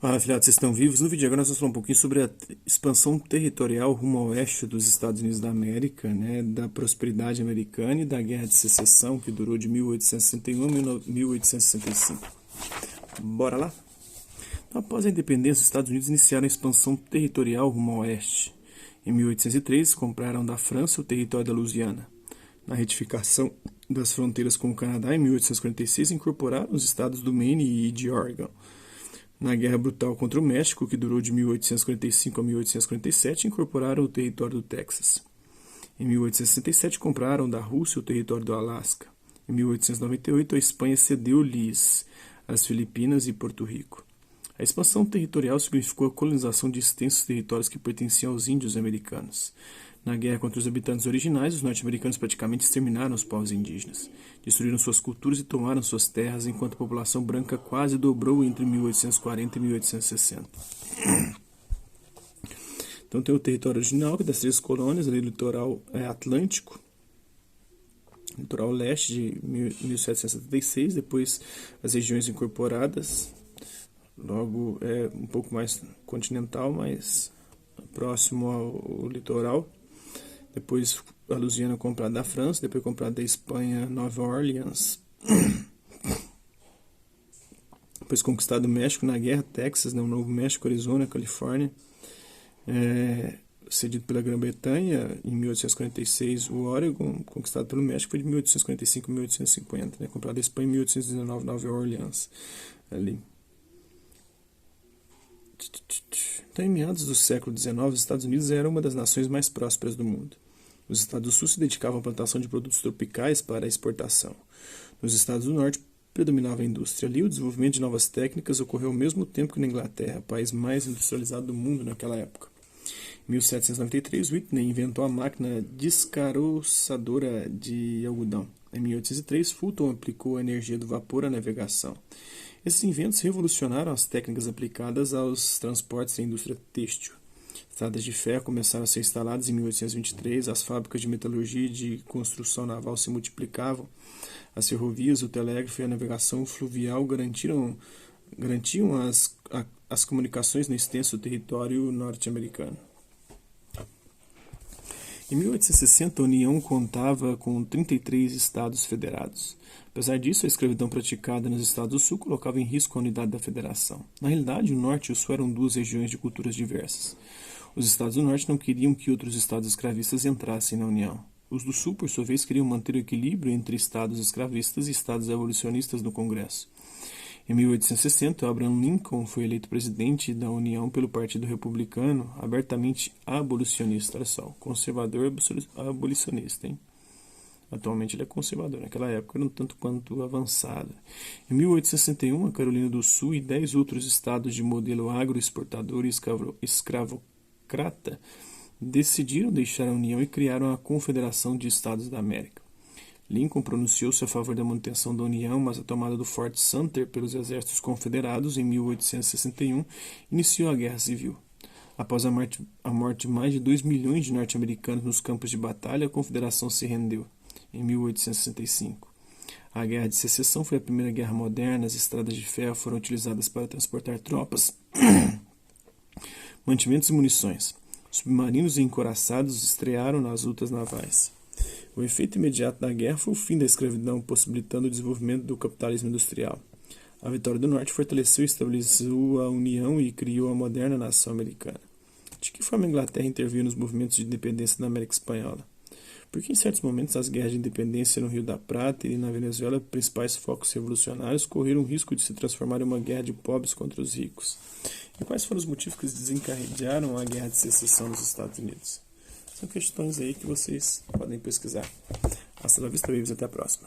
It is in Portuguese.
Fala, filhotes, vocês estão vivos? No vídeo agora nós vamos falar um pouquinho sobre a expansão territorial rumo ao oeste dos Estados Unidos da América, né, da prosperidade americana e da Guerra de Secessão, que durou de 1861 a 1865. Bora lá? Então, após a independência, os Estados Unidos iniciaram a expansão territorial rumo ao oeste. Em 1803, compraram da França o território da Louisiana. Na retificação das fronteiras com o Canadá, em 1846, incorporaram os estados do Maine e de Oregon. Na Guerra Brutal contra o México, que durou de 1845 a 1847, incorporaram o território do Texas. Em 1867, compraram da Rússia o território do Alasca. Em 1898, a Espanha cedeu-lhes as Filipinas e Porto Rico. A expansão territorial significou a colonização de extensos territórios que pertenciam aos índios americanos. Na guerra contra os habitantes originais, os norte-americanos praticamente exterminaram os povos indígenas. Destruíram suas culturas e tomaram suas terras, enquanto a população branca quase dobrou entre 1840 e 1860. Então tem o território original, que é das três colônias, ali, litoral atlântico, litoral leste de 1776, depois as regiões incorporadas, logo é um pouco mais continental, mais próximo ao litoral. Depois a Louisiana comprada da França, depois comprada da Espanha, Nova Orleans. Depois conquistado o México na guerra, Texas, né, o Novo México, Arizona, Califórnia. Cedido pela Grã-Bretanha em 1846, o Oregon, conquistado pelo México, foi de 1845 a 1850, né, comprado da Espanha em 1819, Nova Orleans. Ali. Então, em meados do século XIX, os Estados Unidos eram uma das nações mais prósperas do mundo. Os estados do sul se dedicavam à plantação de produtos tropicais para a exportação. Nos estados do norte predominava a indústria. Ali, o desenvolvimento de novas técnicas ocorreu ao mesmo tempo que na Inglaterra, país mais industrializado do mundo naquela época. Em 1793, Whitney inventou a máquina descaroçadora de algodão. Em 1803, Fulton aplicou a energia do vapor à navegação. Esses inventos revolucionaram as técnicas aplicadas aos transportes e à indústria têxtil. Estradas de ferro começaram a ser instaladas em 1823, as fábricas de metalurgia e de construção naval se multiplicavam, as ferrovias, o telégrafo e a navegação fluvial garantiam as comunicações no extenso território norte-americano. Em 1860, a União contava com 33 estados federados. Apesar disso, a escravidão praticada nos estados do sul colocava em risco a unidade da federação. Na realidade, o norte e o sul eram duas regiões de culturas diversas. Os estados do norte não queriam que outros estados escravistas entrassem na União. Os do sul, por sua vez, queriam manter o equilíbrio entre estados escravistas e estados abolicionistas no Congresso. Em 1860, Abraham Lincoln foi eleito presidente da União pelo Partido Republicano, abertamente abolicionista. Olha só, conservador abolicionista, hein? Atualmente ele é conservador, naquela época era um tanto quanto avançado. Em 1861, a Carolina do Sul e 10 outros estados de modelo agroexportador e escravocrata decidiram deixar a União e criaram a Confederação de Estados da América. Lincoln pronunciou-se a favor da manutenção da União, mas a tomada do Fort Sumter pelos exércitos confederados em 1861 iniciou a Guerra Civil. Após a morte de mais de 2 milhões de norte-americanos nos campos de batalha, a Confederação se rendeu em 1865. A Guerra de Secessão foi a primeira guerra moderna. As estradas de ferro foram utilizadas para transportar tropas, mantimentos e munições. Submarinos e encouraçados estrearam nas lutas navais. O efeito imediato da guerra foi o fim da escravidão, possibilitando o desenvolvimento do capitalismo industrial. A vitória do Norte fortaleceu e estabeleceu a União e criou a moderna nação americana. De que forma a Inglaterra interviu nos movimentos de independência da América Espanhola? Porque em certos momentos as guerras de independência no Rio da Prata e na Venezuela, principais focos revolucionários, correram o risco de se transformar em uma guerra de pobres contra os ricos. E quais foram os motivos que desencadearam a Guerra de Secessão nos Estados Unidos? São questões aí que vocês podem pesquisar. Hasta la vista, babies. Até a próxima.